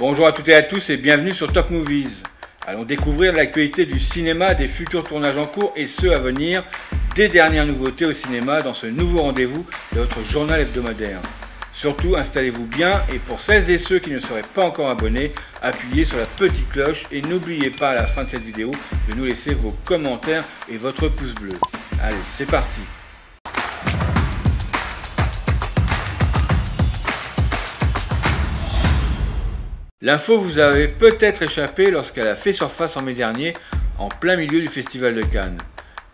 Bonjour à toutes et à tous et bienvenue sur Top Movies. Allons découvrir l'actualité du cinéma, des futurs tournages en cours et ceux à venir, des dernières nouveautés au cinéma dans ce nouveau rendez-vous de votre journal hebdomadaire. Surtout, installez-vous bien et pour celles et ceux qui ne seraient pas encore abonnés, appuyez sur la petite cloche et n'oubliez pas à la fin de cette vidéo de nous laisser vos commentaires et votre pouce bleu. Allez, c'est parti! L'info vous avait peut-être échappé lorsqu'elle a fait surface en mai dernier, en plein milieu du Festival de Cannes.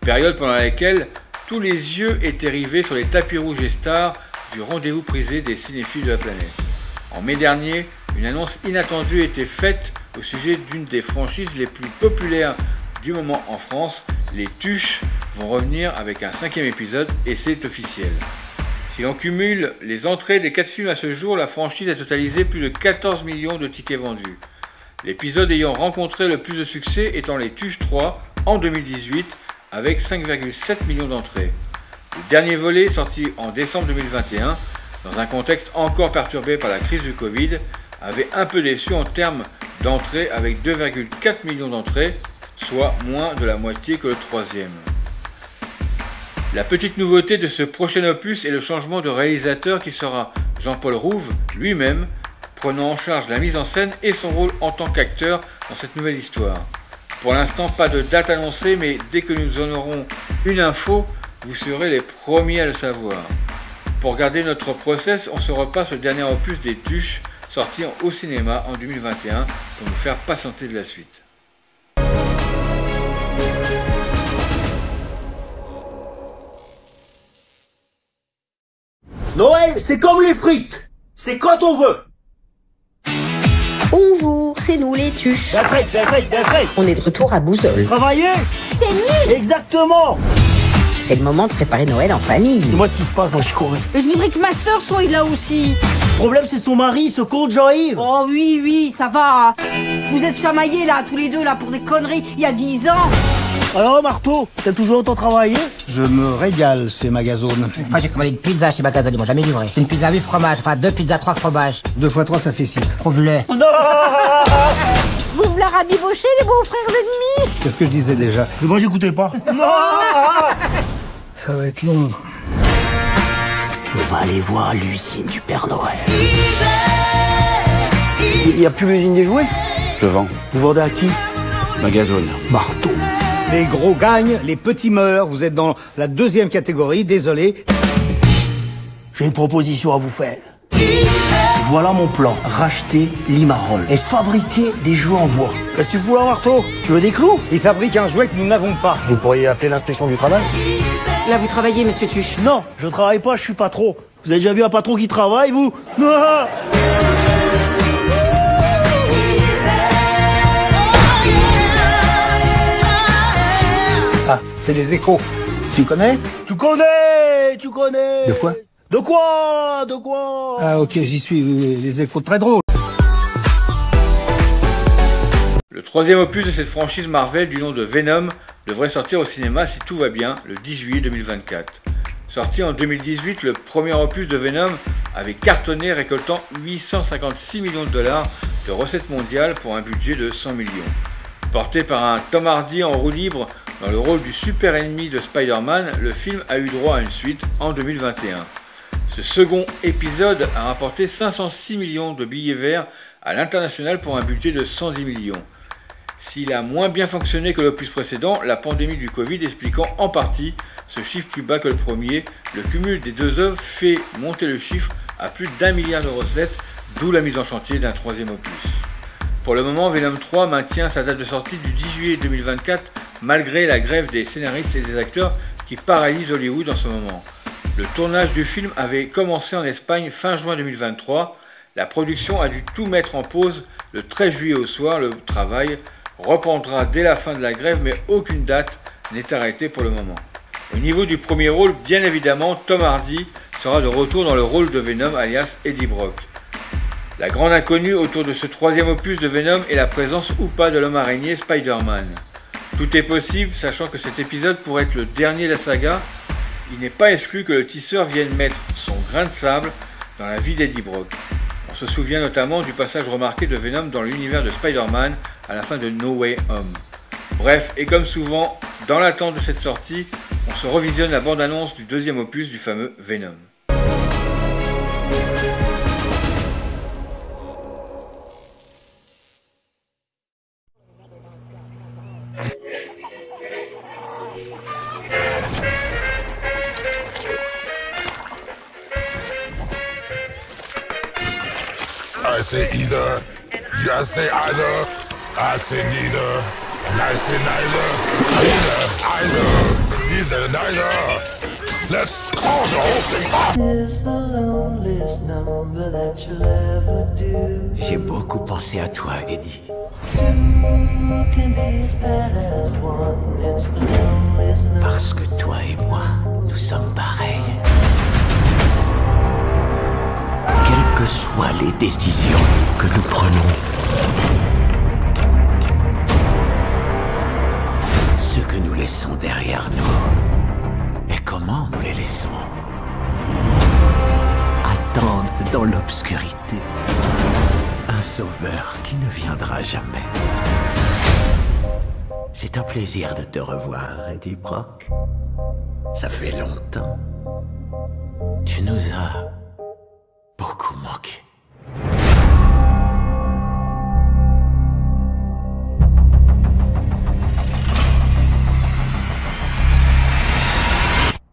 Période pendant laquelle tous les yeux étaient rivés sur les tapis rouges et stars du rendez-vous prisé des cinéphiles de la planète. En mai dernier, une annonce inattendue était faite au sujet d'une des franchises les plus populaires du moment en France. Les Tuches vont revenir avec un 5e épisode et c'est officiel. Si l'on cumule les entrées des 4 films à ce jour, la franchise a totalisé plus de 14 millions de tickets vendus. L'épisode ayant rencontré le plus de succès étant Les Tuches 3 en 2018 avec 5,7 millions d'entrées. Le dernier volet, sorti en décembre 2021, dans un contexte encore perturbé par la crise du Covid, avait un peu déçu en termes d'entrées avec 2,4 millions d'entrées, soit moins de la moitié que le troisième. La petite nouveauté de ce prochain opus est le changement de réalisateur qui sera Jean-Paul Rouve lui-même, prenant en charge la mise en scène et son rôle en tant qu'acteur dans cette nouvelle histoire. Pour l'instant, pas de date annoncée, mais dès que nous en aurons une info, vous serez les premiers à le savoir. Pour regarder notre process, on se repasse le dernier opus des Tuches, sorti au cinéma en 2021, pour nous faire patienter de la suite. Noël, c'est comme les frites. C'est quand on veut. Bonjour, c'est nous les Tuches. D'afrique. On est de retour à Boussole. Travailler. C'est nul. Exactement. C'est le moment de préparer Noël en famille. Dis-moi ce qui se passe dans Chicorée. Je voudrais que ma sœur soit là aussi. Le problème, c'est son mari, ce con de Jean-Yves. Oh oui, ça va. Vous êtes chamaillés là, tous les deux là, pour des conneries, il y a 10 ans. Alors, Marteau, t'as toujours autant travaillé? Je me régale chez Magazone. Une fois j'ai commandé une pizza chez Magazone, ils m'ont jamais livré. C'est une pizza 8 fromages, enfin 2 pizzas 3 fromages. 2 x 3, ça fait 6. Prouve-le. Non. Vous vous la rabibochez les beaux frères ennemis. Qu'est-ce que je disais déjà? Moi, j'écoutais pas. Non. Ça va être long. On va aller voir l'usine du Père Noël. Il y a plus l'usine des jouets? Je vends. Vous vendez à qui? Magazone. Marteau. Les gros gagnent, les petits meurent. Vous êtes dans la 2e catégorie, désolé. J'ai une proposition à vous faire. Voilà mon plan. Racheter Limaroll et fabriquer des jouets en bois. Qu'est-ce que tu fous là, Marteau? Tu veux des clous? Ils fabriquent un jouet que nous n'avons pas. Vous pourriez appeler l'inspection du travail? Là vous travaillez monsieur Tuche. Non, je travaille pas, je suis patron. Vous avez déjà vu un patron qui travaille, vous? Non. Ah, c'est les Échos. Tu connais? Tu connais. De quoi? De quoi? Ah ok, j'y suis, les Échos, très drôle. Le 3e opus de cette franchise Marvel du nom de Venom devrait sortir au cinéma si tout va bien le 10 juillet 2024. Sorti en 2018, le premier opus de Venom avait cartonné récoltant 856 millions de dollars de recettes mondiales pour un budget de 100 millions. Porté par un Tom Hardy en roue libre dans le rôle du super ennemi de Spider-Man, le film a eu droit à une suite en 2021. Ce second épisode a rapporté 506 millions de billets verts à l'international pour un budget de 110 millions. S'il a moins bien fonctionné que l'opus précédent, la pandémie du Covid expliquant en partie ce chiffre plus bas que le premier, le cumul des deux œuvres fait monter le chiffre à plus d'1 milliard de recettes, d'où la mise en chantier d'un 3e opus. Pour le moment, Venom 3 maintient sa date de sortie du 10 juillet 2024 malgré la grève des scénaristes et des acteurs qui paralyse Hollywood en ce moment. Le tournage du film avait commencé en Espagne fin juin 2023. La production a dû tout mettre en pause le 13 juillet au soir. Le travail reprendra dès la fin de la grève, mais aucune date n'est arrêtée pour le moment. Au niveau du premier rôle, bien évidemment, Tom Hardy sera de retour dans le rôle de Venom alias Eddie Brock. La grande inconnue autour de ce 3e opus de Venom est la présence ou pas de l'homme araignée Spider-Man. Tout est possible, sachant que cet épisode pourrait être le dernier de la saga. Il n'est pas exclu que le tisseur vienne mettre son grain de sable dans la vie d'Eddie Brock. On se souvient notamment du passage remarqué de Venom dans l'univers de Spider-Man à la fin de No Way Home. Bref, et comme souvent, dans l'attente de cette sortie, on se revisionne la bande-annonce du deuxième opus du fameux Venom. I say either, you say either, I say neither, and I say neither, neither. Let's call the whole thing off. Is the loneliest number that you'll ever do. J'ai beaucoup pensé à toi, Eddie. Two can be as bad as one. It's the loneliest number. Parce que toi et moi, nous sommes pareils. Quelles que soient les décisions que nous prenons, ce que nous laissons derrière nous, et comment nous les laissons, attendent dans l'obscurité un sauveur qui ne viendra jamais. C'est un plaisir de te revoir, Eddie Brock. Ça fait longtemps. Tu nous as beaucoup manqué.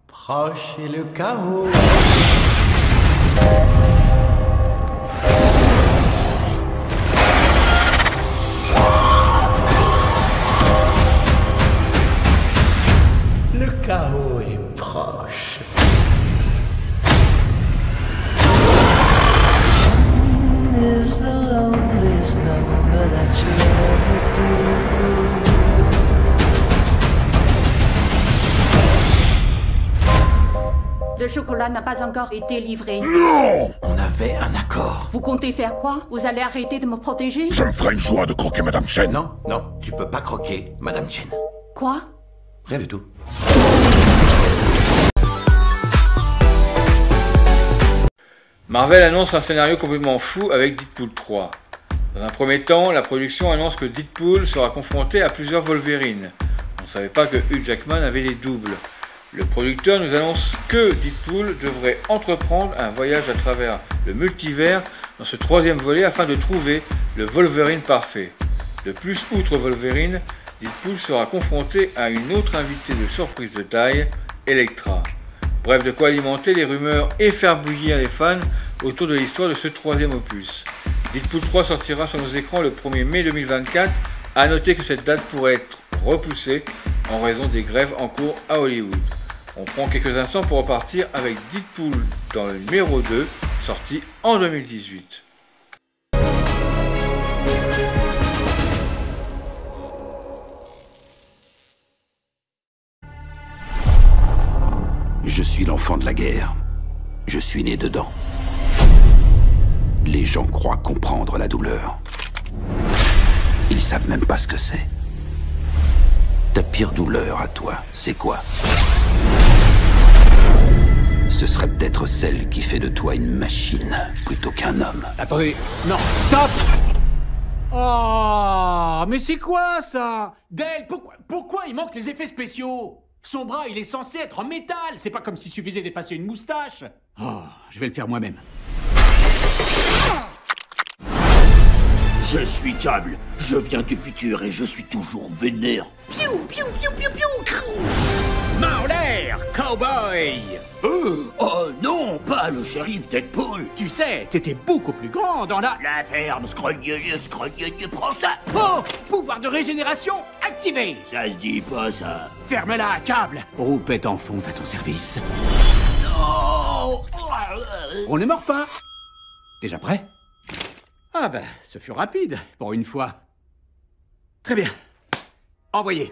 Proche est le chaos. Le chaos est proche. Is the loneliest number that you'll ever do. Le chocolat n'a pas encore été livré. Non! On avait un accord. Vous comptez faire quoi? Vous allez arrêter de me protéger? Ça me ferait une joie de croquer Madame Chen. Non, non, tu peux pas croquer, Madame Chen. Quoi? Rien du tout. Marvel annonce un scénario complètement fou avec Deadpool 3. Dans un premier temps, la production annonce que Deadpool sera confronté à plusieurs Wolverine. On ne savait pas que Hugh Jackman avait des doubles. Le producteur nous annonce que Deadpool devrait entreprendre un voyage à travers le multivers dans ce troisième volet afin de trouver le Wolverine parfait. De plus, outre Wolverine, Deadpool sera confronté à une autre invitée de surprise de taille, Elektra. Bref, de quoi alimenter les rumeurs et faire bouillir les fans autour de l'histoire de ce troisième opus. Deadpool 3 sortira sur nos écrans le 1er mai 2024. A noter que cette date pourrait être repoussée en raison des grèves en cours à Hollywood. On prend quelques instants pour repartir avec Deadpool dans le numéro 2, sorti en 2018. Je suis l'enfant de la guerre. Je suis né dedans. Les gens croient comprendre la douleur. Ils savent même pas ce que c'est. Ta pire douleur à toi, c'est quoi? Ce serait peut-être celle qui fait de toi une machine plutôt qu'un homme. Attendez, non, stop! Oh, mais c'est quoi ça? Dale, pourquoi il manque les effets spéciaux? Son bras, il est censé être en métal. C'est pas comme s'il suffisait d'effacer une moustache. Oh, je vais le faire moi-même. Je suis Cable, je viens du futur et je suis toujours vénère. Piou, piou, piou, piou, piou. Main en l'air, cowboy! Oh non, pas le shérif Deadpool. Tu sais, t'étais beaucoup plus grand dans la ferme, scrogneux, prends ça. Oh, pouvoir de régénération activé. Ça se dit pas, ça. Ferme-la, Cable. Roupette en fonte à ton service. Non. On ne mord pas. Déjà prêt? Ah ben, ce fut rapide, pour une fois. Très bien. Envoyez.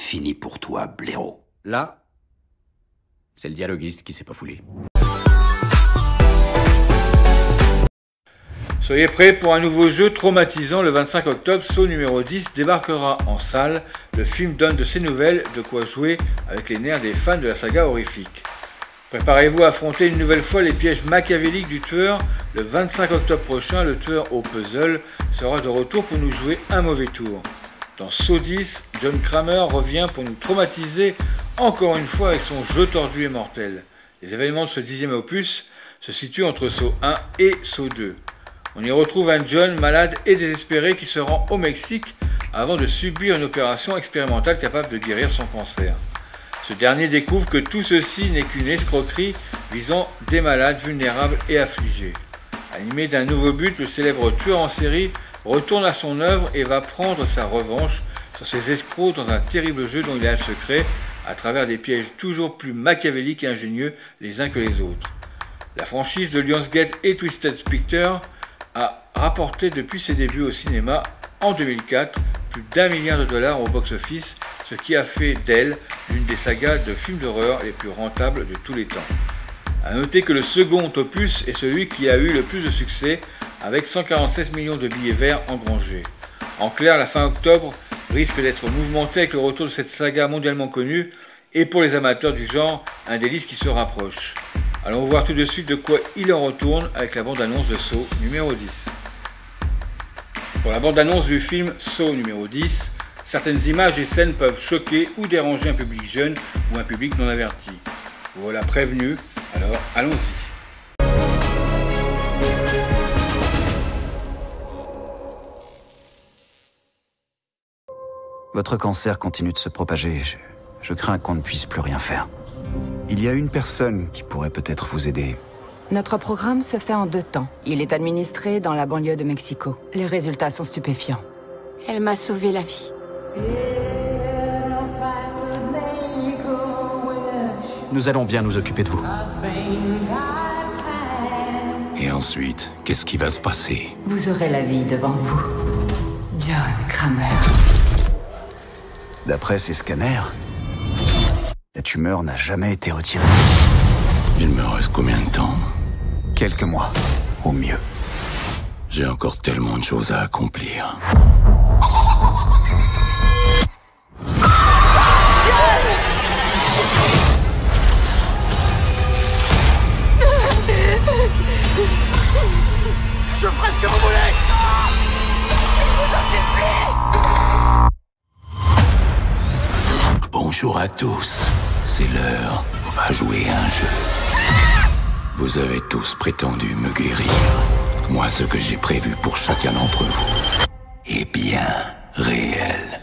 fini pour toi, blaireau. Là, c'est le dialoguiste qui s'est pas foulé. Soyez prêts pour un nouveau jeu traumatisant. Le 25 octobre, Saw numéro 10 débarquera en salle. Le film donne de ses nouvelles, de quoi jouer avec les nerfs des fans de la saga horrifique. Préparez-vous à affronter une nouvelle fois les pièges machiavéliques du tueur. Le 25 octobre prochain, le tueur au puzzle sera de retour pour nous jouer un mauvais tour. Dans Saw 10, John Kramer revient pour nous traumatiser encore une fois avec son jeu tordu et mortel. Les événements de ce 10e opus se situent entre Saw 1 et Saw 2. On y retrouve un John malade et désespéré qui se rend au Mexique avant de subir une opération expérimentale capable de guérir son cancer. Ce dernier découvre que tout ceci n'est qu'une escroquerie visant des malades vulnérables et affligés. Animé d'un nouveau but, le célèbre tueur en série retourne à son œuvre et va prendre sa revanche sur ses escrocs dans un terrible jeu dont il a le secret à travers des pièges toujours plus machiavéliques et ingénieux les uns que les autres. La franchise de Lionsgate et Twisted Pictures a rapporté depuis ses débuts au cinéma en 2004 plus d'1 milliard de dollars au box-office, ce qui a fait d'elle l'une des sagas de films d'horreur les plus rentables de tous les temps. A noter que le second opus est celui qui a eu le plus de succès, avec 147 millions de billets verts engrangés. En clair, la fin octobre risque d'être mouvementée avec le retour de cette saga mondialement connue, et pour les amateurs du genre, un délice qui se rapproche. Allons voir tout de suite de quoi il en retourne avec la bande-annonce de Saw numéro 10. Pour la bande-annonce du film Saw numéro 10, certaines images et scènes peuvent choquer ou déranger un public jeune ou un public non averti. Voilà prévenu, alors allons-y. Votre cancer continue de se propager. Je crains qu'on ne puisse plus rien faire. Il y a une personne qui pourrait peut-être vous aider. Notre programme se fait en 2 temps. Il est administré dans la banlieue de Mexico. Les résultats sont stupéfiants. Elle m'a sauvé la vie. Nous allons bien nous occuper de vous. Et ensuite, qu'est-ce qui va se passer? Vous aurez la vie devant vous. John Kramer. D'après ces scanners, la tumeur n'a jamais été retirée. Il me reste combien de temps? Quelques mois, au mieux. J'ai encore tellement de choses à accomplir. Je ferai ce que vous voulez. Je vous en supplie. Bonjour à tous, c'est l'heure. On va jouer à un jeu. Vous avez tous prétendu me guérir. Moi, ce que j'ai prévu pour chacun d'entre vous est bien réel.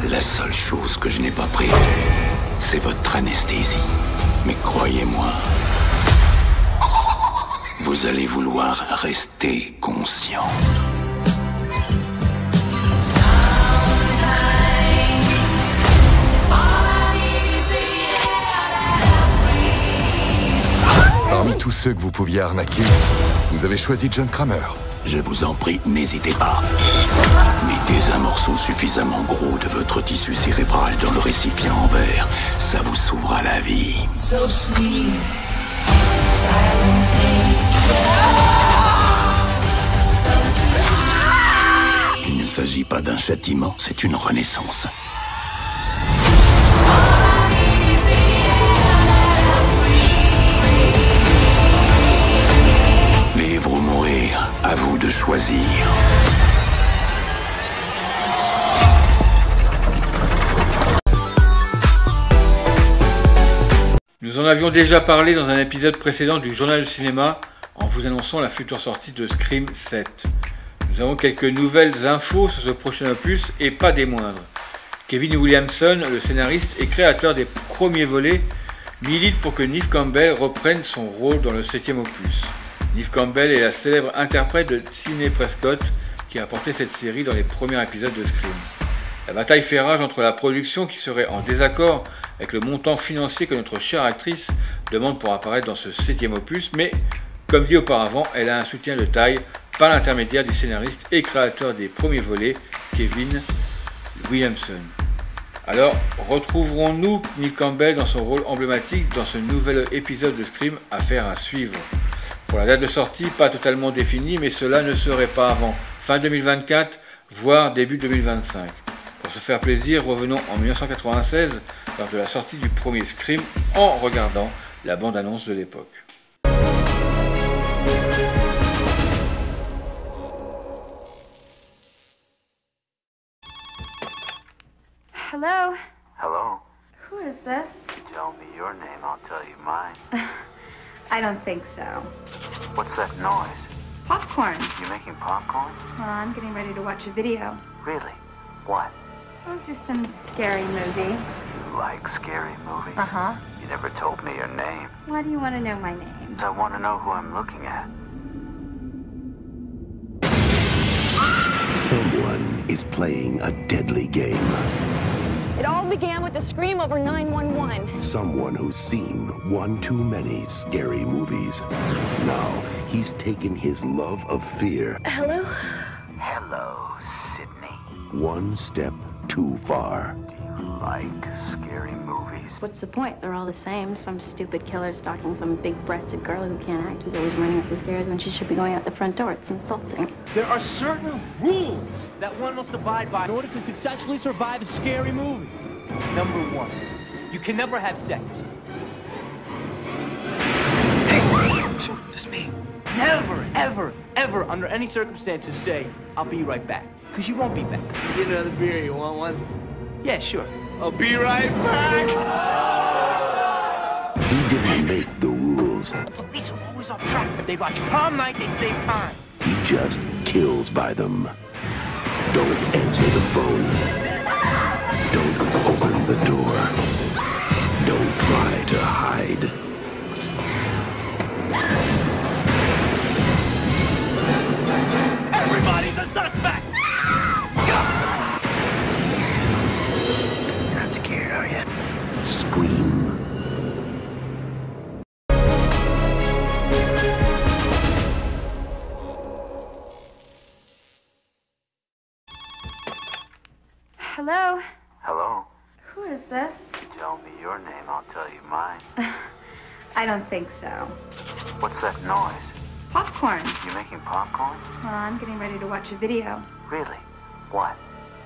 La seule chose que je n'ai pas prévue, c'est votre anesthésie. Mais croyez-moi, vous allez vouloir rester conscient. Parmi tous ceux que vous pouviez arnaquer, vous avez choisi John Kramer. Je vous en prie, n'hésitez pas. Mettez un morceau suffisamment gros de votre tissu cérébral dans le récipient en verre. Ça vous sauvera la vie. Il ne s'agit pas d'un châtiment, c'est une renaissance. Vivre ou mourir, à vous de choisir. Nous en avions déjà parlé dans un épisode précédent du Journal du Cinéma en vous annonçant la future sortie de Scream 7. Nous avons quelques nouvelles infos sur ce prochain opus et pas des moindres. Kevin Williamson, le scénariste et créateur des premiers volets, milite pour que Neve Campbell reprenne son rôle dans le 7e opus. Neve Campbell est la célèbre interprète de Sidney Prescott qui a porté cette série dans les premiers épisodes de Scream. La bataille fait rage entre la production qui serait en désaccord avec le montant financier que notre chère actrice demande pour apparaître dans ce 7e opus, mais comme dit auparavant, elle a un soutien de taille par l'intermédiaire du scénariste et créateur des premiers volets, Kevin Williamson. Alors, retrouverons-nous Neve Campbell dans son rôle emblématique dans ce nouvel épisode de Scream? Affaire à suivre. Pour la date de sortie, pas totalement définie, mais cela ne serait pas avant fin 2024, voire début 2025. Pour se faire plaisir, revenons en 1996, lors de la sortie du premier Scream, en regardant la bande-annonce de l'époque. Hello? Hello? Who is this? You tell me your name, I'll tell you mine. I don't think so. What's that noise? Popcorn. You making popcorn? Well, I'm getting ready to watch a video. Really? What? Oh, just some scary movie. You like scary movies? Uh-huh. You never told me your name. Why do you want to know my name? I want to know who I'm looking at. Someone is playing a deadly game. It all began with a scream over 911. Someone who's seen one too many scary movies. Now, he's taken his love of fear Hello? Hello, Sydney. one step too far. Do you like scary movies? What's the point? They're all the same. Some stupid killer stalking some big-breasted girl who can't act, who's always running up the stairs when she should be going out the front door. It's insulting. There are certain rules that one must abide by in order to successfully survive a scary movie. Number 1, you can never have sex. Hey, shoot, it's me. Never, ever, ever, under any circumstances, say, I'll be right back. Because you won't be back. Get another beer, you want one? Yeah, sure. I'll be right back. He didn't make the rules. The police are always off track. If they watch prom night, they'd save time. He just kills by them. Don't answer the phone. Don't open the door. Don't try to hide. Everybody's a suspect! You're not scared, are you? Scream. Hello? Hello? Who is this? You tell me your name, I'll tell you mine. I don't think so. What's that noise? Popcorn. You making popcorn? Well, I'm getting ready to watch a video. Really? What?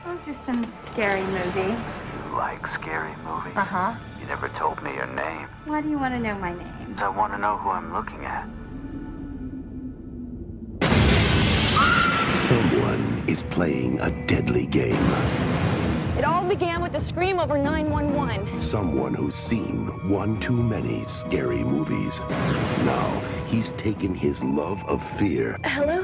Oh, just some scary movie. You like scary movies? Uh-huh. You never told me your name. Why do you want to know my name? I want to know who I'm looking at. Someone is playing a deadly game. It all began with a scream over 911. Someone who's seen one too many scary movies. Now, he's taken his love of fear Hello?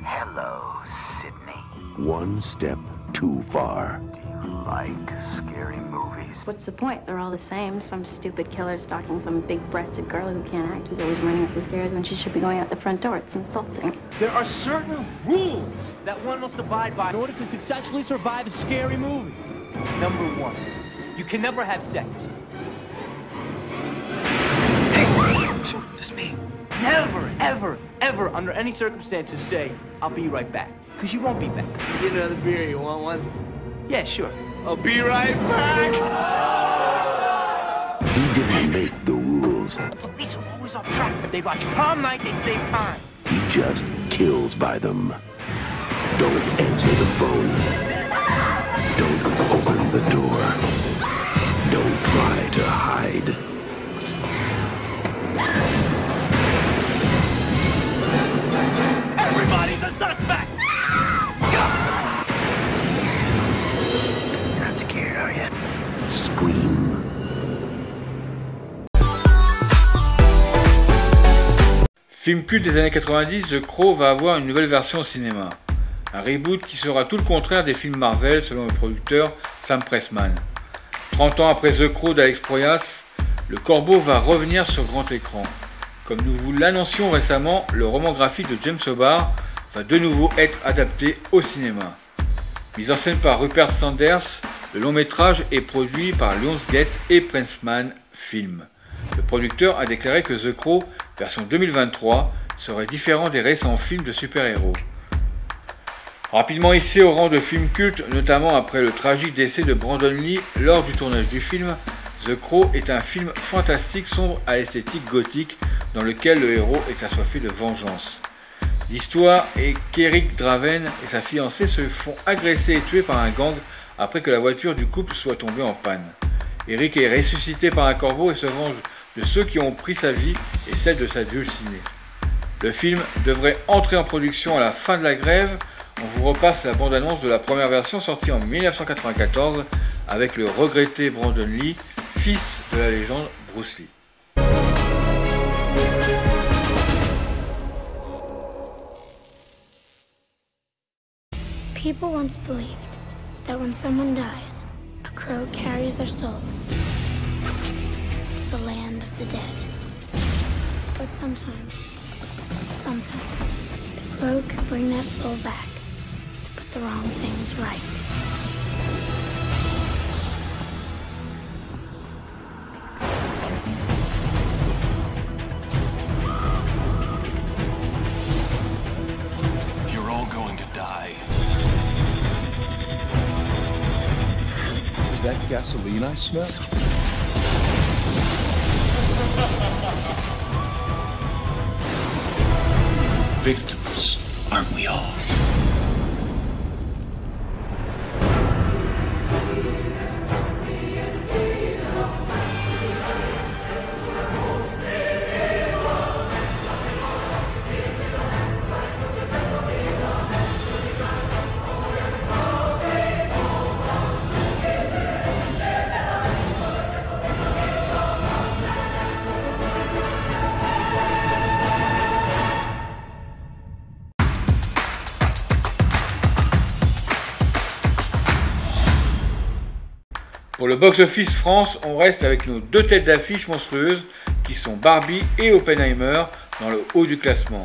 Hello, Sydney. one step too far. Do you like scary movies? What's the point? They're all the same. Some stupid killer stalking some big-breasted girl who can't act, who's always running up the stairs when she should be going out the front door. It's insulting. There are certain rules that one must abide by in order to successfully survive a scary movie. Number 1, you can never have sex. Hey, shoot, it's me. Never, ever, ever, under any circumstances, say, I'll be right back. Because you won't be back. Get another beer, you want one? Yeah, sure. I'll be right back. He didn't make the rules. The police are always off track. If they watch prom night, they'd save time. He just kills by them. Don't answer the phone. Don't open the door. Don't try to hide. Everybody's a suspect! You're not scared, are you? Scream. Film culte des années 90, The Crow va avoir une nouvelle version au cinéma. Un reboot qui sera tout le contraire des films Marvel selon le producteur Sam Pressman. 30 ans après The Crow d'Alex Proyas, le Corbeau va revenir sur grand écran. Comme nous vous l'annoncions récemment, le roman graphique de James O'Barr va de nouveau être adapté au cinéma. Mis en scène par Rupert Sanders, le long métrage est produit par Lionsgate et Pressman Film. Le producteur a déclaré que The Crow, version 2023, serait différent des récents films de super-héros. Rapidement hissé au rang de film culte, notamment après le tragique décès de Brandon Lee lors du tournage du film, The Crow est un film fantastique sombre à l'esthétique gothique dans lequel le héros est assoiffé de vengeance. L'histoire est qu'Eric Draven et sa fiancée se font agresser et tuer par un gang après que la voiture du couple soit tombée en panne. Eric est ressuscité par un corbeau et se venge de ceux qui ont pris sa vie et celle de sa dulcinée. Le film devrait entrer en production à la fin de la grève. On vous repasse la bande-annonce de la première version sortie en 1994 avec le regretté Brandon Lee, fils de la légende Bruce Lee. People once believed that when someone dies, a crow carries their soul to the land of the dead. But sometimes, just sometimes, the crow could bring that soul back to put the wrong things right. You're all going to die. Is that gasoline I smell? Victims, aren't we all? Pour le box-office France, on reste avec nos deux têtes d'affiche monstrueuses qui sont Barbie et Oppenheimer dans le haut du classement.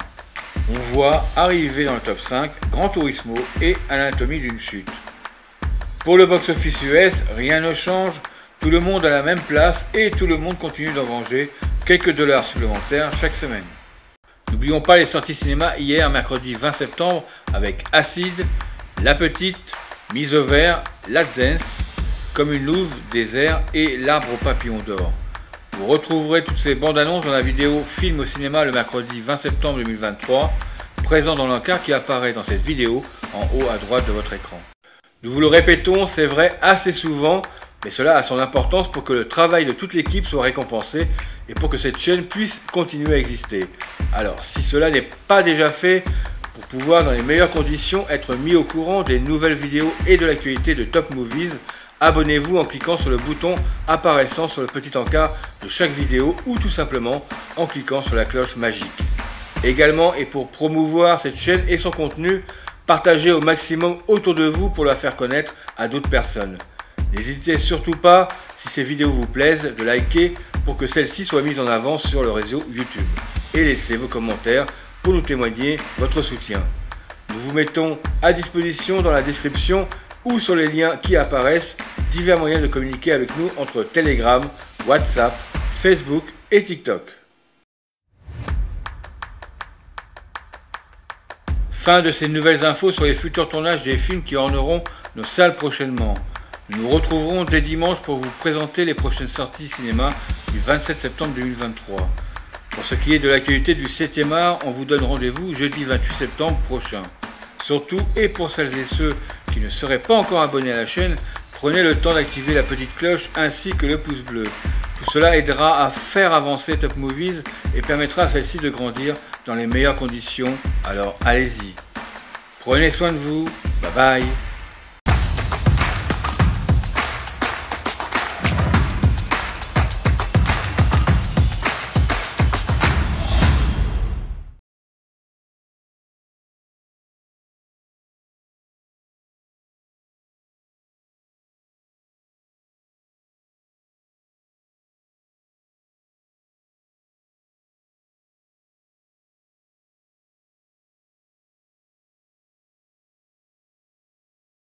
On voit arriver dans le top 5 Gran Turismo et Anatomie d'une chute. Pour le box-office US, rien ne change, tout le monde a la même place et tout le monde continue d'engranger quelques dollars supplémentaires chaque semaine. N'oublions pas les sorties cinéma hier, mercredi 20 septembre, avec Acide, La Petite, Mise au vert, La Dance, Comme une louve, Désert et L'Arbre aux papillons d'or. Vous retrouverez toutes ces bandes annonces dans la vidéo Film au cinéma le mercredi 20 septembre 2023, présent dans l'encart qui apparaît dans cette vidéo en haut à droite de votre écran. Nous vous le répétons, c'est vrai assez souvent, mais cela a son importance pour que le travail de toute l'équipe soit récompensé et pour que cette chaîne puisse continuer à exister. Alors, si cela n'est pas déjà fait, pour pouvoir dans les meilleures conditions être mis au courant des nouvelles vidéos et de l'actualité de Top Movies, abonnez-vous en cliquant sur le bouton apparaissant sur le petit encart de chaque vidéo ou tout simplement en cliquant sur la cloche magique. Également, et pour promouvoir cette chaîne et son contenu, partagez au maximum autour de vous pour la faire connaître à d'autres personnes. N'hésitez surtout pas, si ces vidéos vous plaisent, de liker pour que celles-ci soient mises en avant sur le réseau YouTube. Et laissez vos commentaires pour nous témoigner votre soutien. Nous vous mettons à disposition dans la description ou sur les liens qui apparaissent divers moyens de communiquer avec nous entre Telegram, WhatsApp, Facebook et TikTok. Fin de ces nouvelles infos sur les futurs tournages des films qui orneront nos salles prochainement. Nous nous retrouverons dès dimanche pour vous présenter les prochaines sorties cinéma du 27 septembre 2023. Pour ce qui est de l'actualité du 7e art, on vous donne rendez-vous jeudi 28 septembre prochain. Surtout, et pour celles et ceux qui ne seraient pas encore abonnés à la chaîne, prenez le temps d'activer la petite cloche ainsi que le pouce bleu. Tout cela aidera à faire avancer Top Movies et permettra à celle-ci de grandir dans les meilleures conditions, alors allez-y. Prenez soin de vous, bye bye.